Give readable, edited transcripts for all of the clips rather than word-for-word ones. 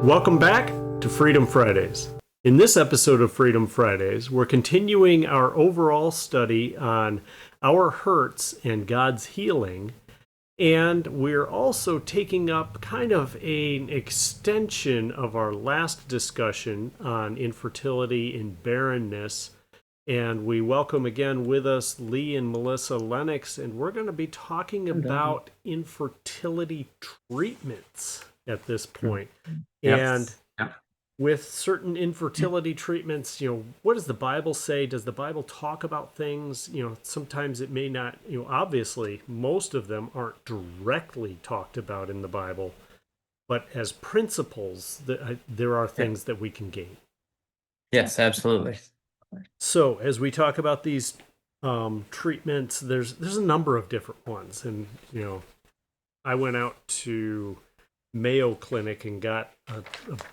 Welcome back to Freedom Fridays. In this episode of Freedom Fridays, we're continuing our overall study on our hurts and God's healing. And we're also taking up kind of an extension of our last discussion on infertility and barrenness. And we welcome again with us Lee and Melissa Lennox, and we're going to be talking about infertility treatments at this point. Yep. And Yep. with certain infertility treatments, what does the Bible say? Does the Bible talk about things? Sometimes it may not, obviously, most of them aren't directly talked about in the Bible, but as principles, there are things that we can gain. Yes, absolutely. So as we talk about these treatments, there's a number of different ones, and I went out to Mayo Clinic and got a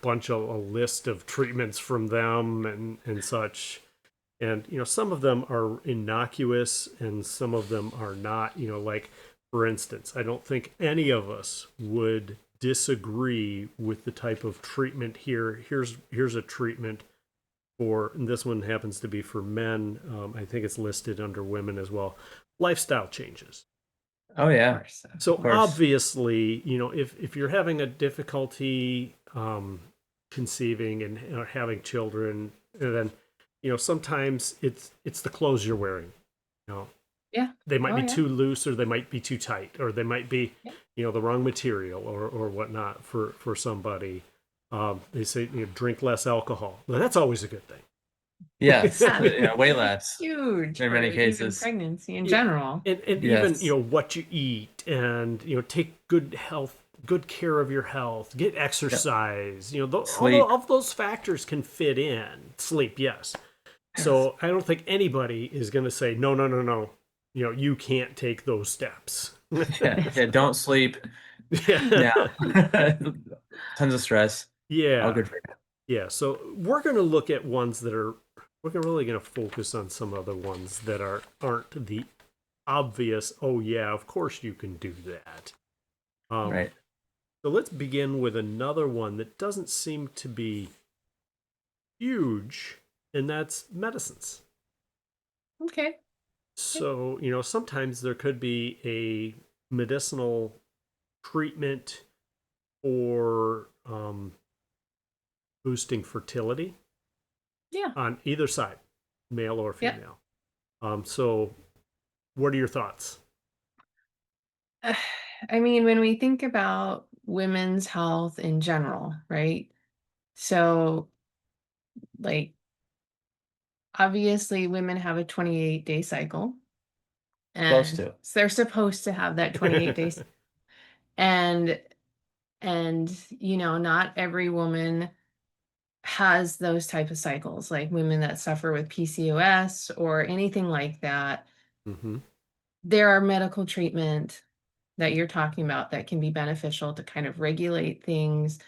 bunch of a list of treatments from them and such. And some of them are innocuous and some of them are not. Like for instance, I don't think any of us would disagree with the type of treatment here. Here's a treatment for, and this one happens to be for men. I think it's listed under women as well. Lifestyle changes. Oh yeah. So obviously, if you're having a difficulty conceiving and having children, and then sometimes it's the clothes you're wearing. Yeah. They might be too loose, or they might be too tight, or they might be the wrong material or whatnot for somebody. They say drink less alcohol. Well, that's always a good thing. Yes, way less. Huge in many cases. even pregnancy in general. And Yes. even what you eat, and take good care of your health, get exercise. Sleep. All of those factors can fit in. Sleep, yes. So I don't think anybody is going to say no. You can't take those steps. Yeah, don't sleep. Yeah. Tons of stress. Yeah. All good for you. Yeah, so we're going to look at ones that are, we're really going to focus on some other ones that aren't the obvious, oh yeah, of course you can do that. Right. So let's begin with another one that doesn't seem to be huge, and that's medicines. Okay. So, sometimes there could be a medicinal treatment for boosting fertility. Yeah. On either side, male or female. So what are your thoughts? I mean, when we think about women's health in general, right? So, like, obviously, women have a 28-day cycle, Supposed and to. so they're supposed to have that 28 days. And not every woman has those type of cycles, like women that suffer with PCOS or anything like that. Mm-hmm. There are medical treatment that you're talking about that can be beneficial to kind of regulate things.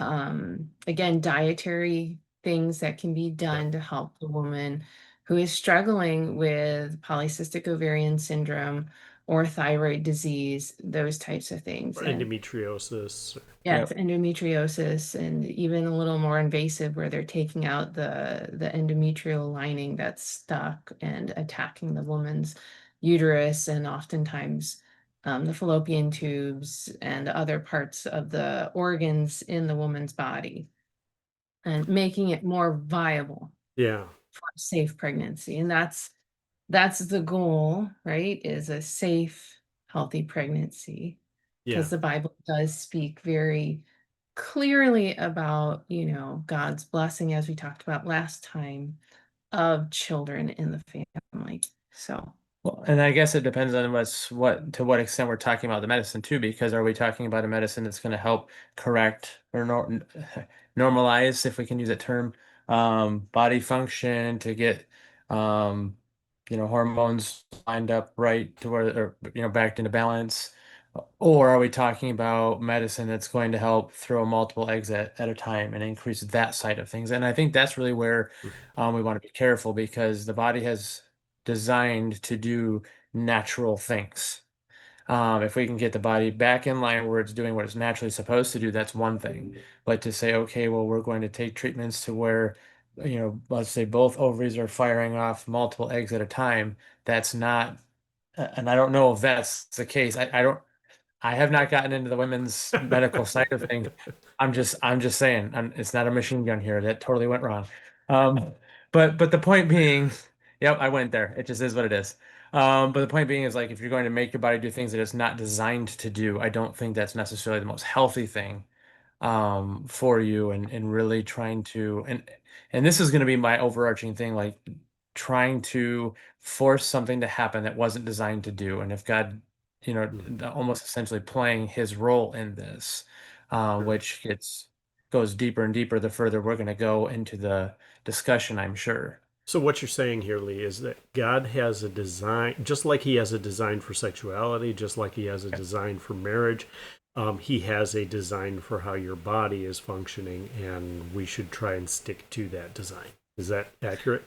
Again, dietary things that can be done to help the woman who is struggling with polycystic ovarian syndrome or thyroid disease, those types of things. Or endometriosis. Yes, endometriosis, and even a little more invasive where they're taking out the endometrial lining that's stuck and attacking the woman's uterus and oftentimes the fallopian tubes and other parts of the organs in the woman's body, and making it more viable for a safe pregnancy. And that's the goal, right? Is a safe, healthy pregnancy. Because the Bible does speak very clearly about, God's blessing, as we talked about last time, of children in the family. So, Well, and I guess it depends on to what extent we're talking about the medicine too, because are we talking about a medicine that's going to help correct or normalize, if we can use that term, body function to get hormones lined up right to where, or backed into balance, or are we talking about medicine that's going to help throw multiple eggs at a time and increase that side of things? And I think that's really where we want to be careful, because the body has designed to do natural things. If we can get the body back in line where it's doing what it's naturally supposed to do, that's one thing. But to say, okay, well, we're going to take treatments to where, let's say both ovaries are firing off multiple eggs at a time, that's not, and I don't know if that's the case. I have not gotten into the women's medical side of things. I'm just saying, it's not a machine gun here. That totally went wrong. Um, but the point being, yep, I went there. It just is what it is. But the point being is like if you're going to make your body do things that it's not designed to do, I don't think that's necessarily the most healthy thing for you and really trying to and this is going to be my overarching thing, like trying to force something to happen that wasn't designed to do. And if God, almost essentially playing his role in this, Sure. which goes deeper and deeper the further we're going to go into the discussion, I'm sure. So what you're saying here, Lee, is that God has a design, just like He has a design for sexuality, just like He has a design for marriage. He has a design for how your body is functioning, and we should try and stick to that design. Is that accurate?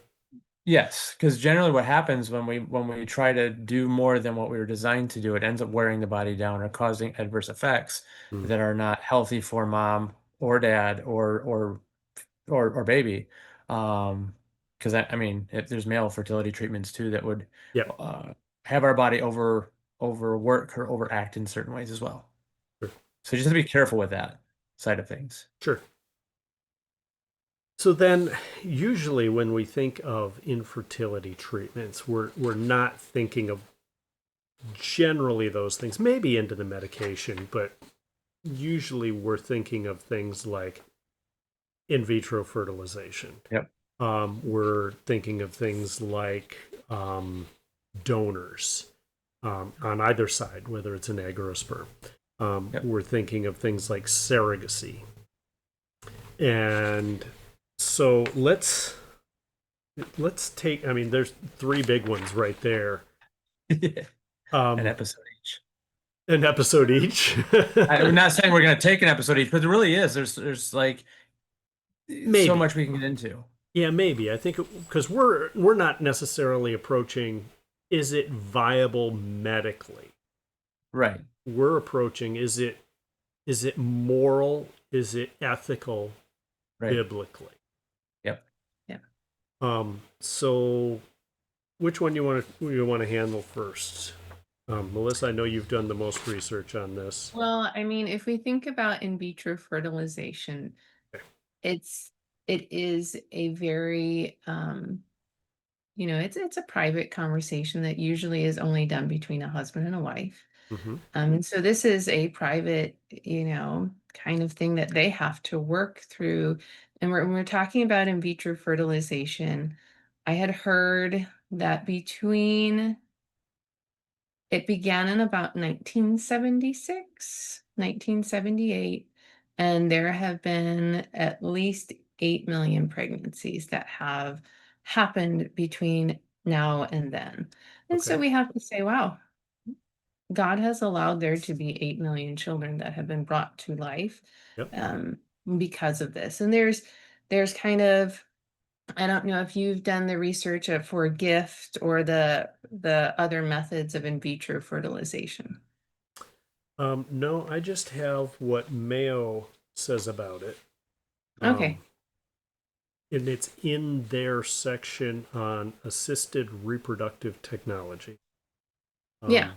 Yes, because generally what happens when we try to do more than what we were designed to do, it ends up wearing the body down or causing adverse effects Mm, that are not healthy for mom or dad or baby. Because I mean, if there's male fertility treatments too that would yep. uh, have our body overwork or overact in certain ways as well. Sure. So you just have to be careful with that side of things. Sure. So then, usually when we think of infertility treatments, we're not thinking of generally those things. Maybe into the medication, but usually we're thinking of things like in vitro fertilization. Yep. We're thinking of things like donors on either side, whether it's an egg or a sperm. Yep. We're thinking of things like surrogacy. And so let's take, I mean, there's three big ones right there. An Um, episode each. an episode each. I'm not saying we're going to take an episode each, but there really is. There's like so Maybe. much we can get into. Yeah, maybe. I think because we're not necessarily approaching is it viable medically. Right. We're approaching is it moral? Is it ethical Right. biblically? Yep. Yeah. So which one you want to handle first? Melissa, I know you've done the most research on this. Well, I mean, if we think about in vitro fertilization, Okay. it is a very it's a private conversation that usually is only done between a husband and a wife. Mm-hmm. And so this is a private, kind of thing that they have to work through. And when we're talking about in vitro fertilization, I had heard that it began in about 1976, 1978, and there have been at least 8 million pregnancies that have happened between now and then. And so Okay. we have to say, wow, God has allowed there to be 8 million children that have been brought to life Yep. um, because of this. And there's kind of, I don't know if you've done the research for gift or the other methods of in vitro fertilization. No, I just have what Mayo says about it. Okay. And it's in their section on assisted reproductive technology. Yeah.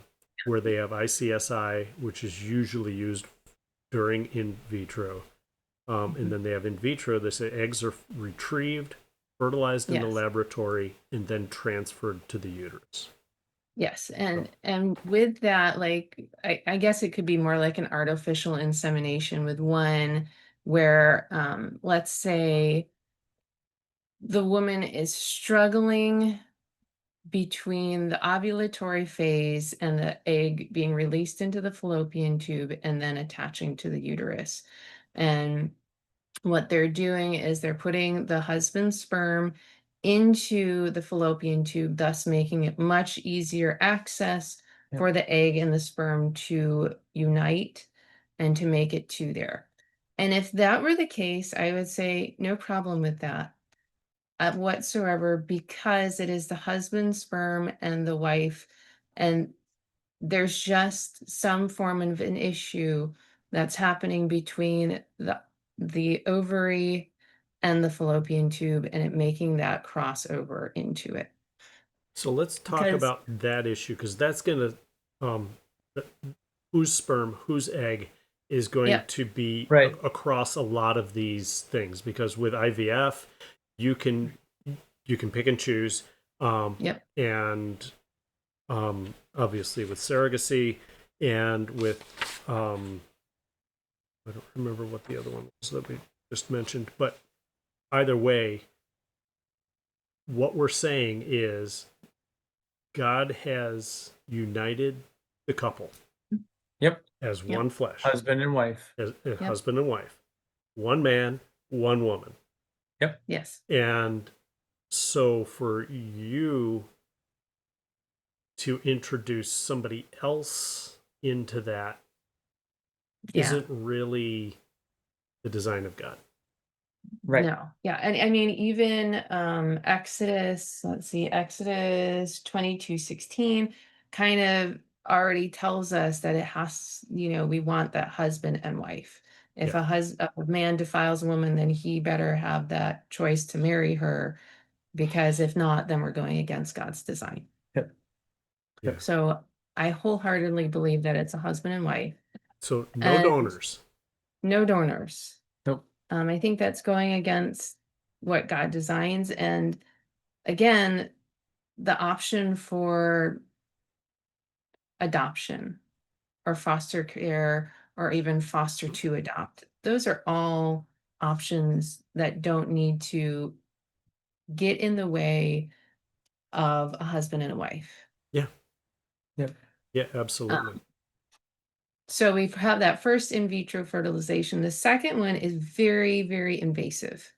Where they have ICSI, which is usually used during in vitro. And then they have in vitro, they say eggs are retrieved, fertilized in the Yes. laboratory, and then transferred to the uterus. Yes. And with that, like I guess it could be more like an artificial insemination with one where let's say the woman is struggling between the ovulatory phase and the egg being released into the fallopian tube and then attaching to the uterus. And what they're doing is they're putting the husband's sperm into the fallopian tube, thus making it much easier access Yep. for the egg and the sperm to unite and to make it to there. And if that were the case, I would say no problem with that whatsoever, because it is the husband's sperm and the wife, and there's just some form of an issue that's happening between the ovary and the fallopian tube, and it making that crossover into it. So let's talk Because about that issue, because that's going to, whose sperm, whose egg is going yeah, to be Right. across a lot of these things. Because with IVF, you can pick and choose, yep, and obviously with surrogacy and with I don't remember what the other one was that we just mentioned, but either way, what we're saying is God has united the couple Yep. as Yep. one flesh, Husband and wife. as a Yep. husband and wife, one man, one woman. Yep. yes, And so for you to introduce somebody else into that yeah. not really the design of God. Right. No, yeah, and I mean even Exodus, let's see, Exodus 22:16 kind of already tells us that it has, we want that husband and wife. If Yeah. a man defiles a woman, then he better have that choice to marry her, because if not, then we're going against God's design. Yep. Yeah. So I wholeheartedly believe that it's a husband and wife, So no and donors. no donors. Nope. I think that's going against what God designs. And again, the option for adoption or foster care or even foster to adopt, those are all options that don't need to get in the way of a husband and a wife. Yeah. Yep. Yeah, absolutely. So we have that first in vitro fertilization. The second one is very, very invasive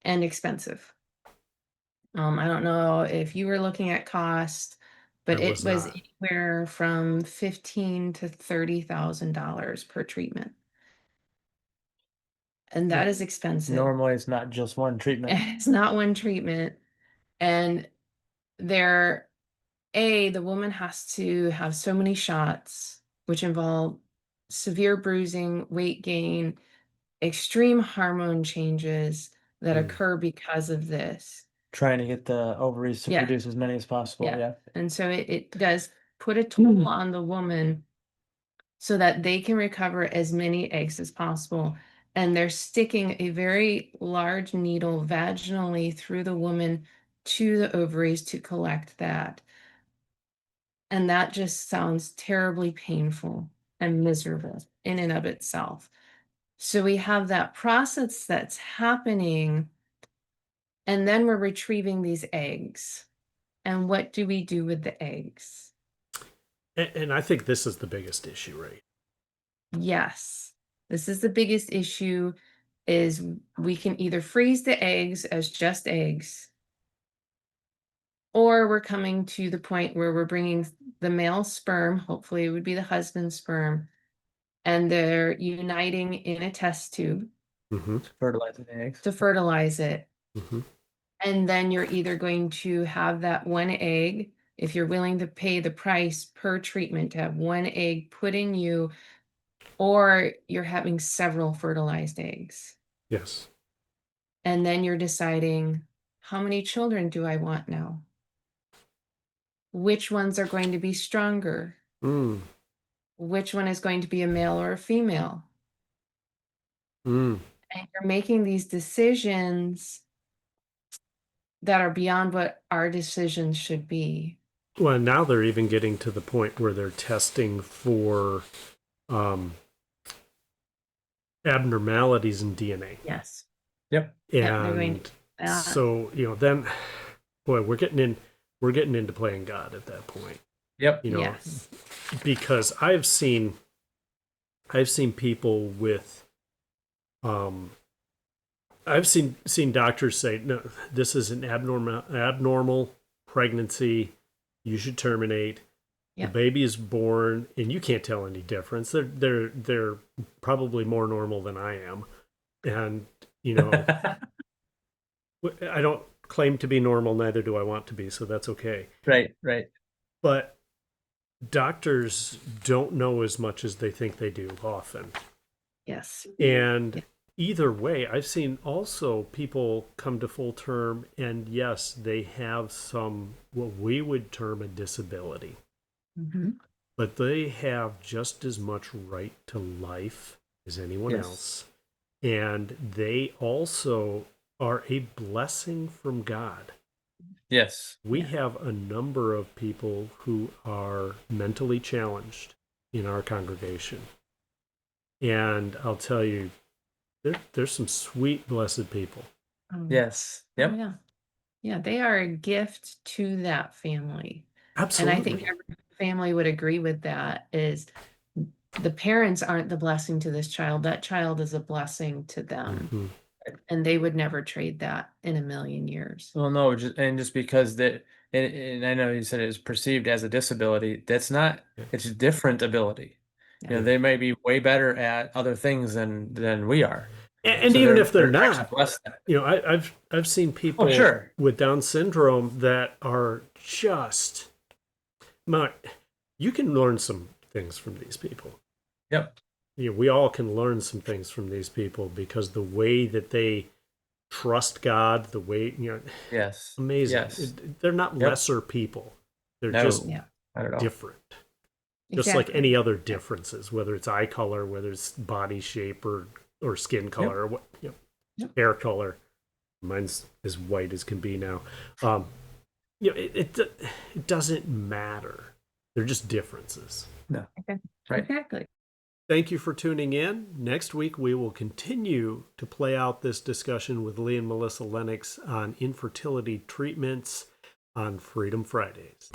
and expensive. I don't know if you were looking at cost, but I it was was not. anywhere from $15,000 to $30,000 per treatment. And that Yeah. is expensive. Normally, it's not just one treatment. It's not one treatment. And the woman has to have so many shots, which involve severe bruising, weight gain, extreme hormone changes that Mm. occur because of this. Trying to get the ovaries to Yeah. produce as many as possible. Yeah. Yeah. And so it does put a toll on the woman so that they can recover as many eggs as possible. And they're sticking a very large needle vaginally through the woman to the ovaries to collect that. And that just sounds terribly painful and miserable in and of itself. So we have that process that's happening, and then we're retrieving these eggs. And what do we do with the eggs? And I think this is the biggest issue, right? Yes, this is the biggest issue, is we can either freeze the eggs as just eggs, or we're coming to the point where we're bringing the male sperm, hopefully it would be the husband's sperm, and they're uniting in a test tube Mm-hmm. Fertilizing the eggs. to fertilize it. Mm-hmm. And then you're either going to have that one egg, if you're willing to pay the price per treatment to have one egg put in you, or you're having several fertilized eggs. Yes. And then you're deciding, how many children do I want now? Which ones are going to be stronger? Mm. Which one is going to be a male or a female? Mm. And you're making these decisions that are beyond what our decisions should be. Well, now they're even getting to the point where they're testing for abnormalities in DNA. Yes. Yep. Yeah, they're going And to, so, then, boy, we're getting into playing God at that point. Yep. yes. Because I've seen people with I've seen doctors say, no, this is an abnormal pregnancy, you should terminate. Yeah. The baby is born and you can't tell any difference. They're probably more normal than I am. And I don't claim to be normal, neither do I want to be, so that's okay. Right. Right. But doctors don't know as much as they think they do often. Yes. And Yeah. either way, I've seen also people come to full term, and yes, they have some what we would term a disability, Mhm. but they have just as much right to life as anyone Yes. else. And they also are a blessing from God. Yes. We Yeah. have a number of people who are mentally challenged in our congregation. And I'll tell you, there's some sweet, blessed people. Yes. Oh, Yep. yeah. Yeah, they are a gift to that family. And I think Absolutely. every family would agree with that is the parents aren't the blessing to this child. That child is a blessing to them. Mhm. And they would never trade that in a million years. Well, no, just because that, and I know you said it is perceived as a disability. That's not. It's a different ability. You know, Yeah. they may be way better at other things than we are. And So even if they're they're actually not, blessed. I've seen Oh, people sure. with Down syndrome that are just, you can learn some things from these people. Yep. We all can learn some things from these people because the way that they trust God, the way, Yes. amazing. Yes. They're not Yep. lesser people. They're just No. Yeah. I don't know. different. Just like Exactly. any other differences, whether it's eye color, whether it's body shape or skin color, or what, Yep. hair color. Mine's as white as can be now. It doesn't matter. They're just differences. No. Okay. Right. Exactly. Thank you for tuning in. Next week, we will continue to play out this discussion with Lee and Melissa Lennox on infertility treatments on Freedom Fridays.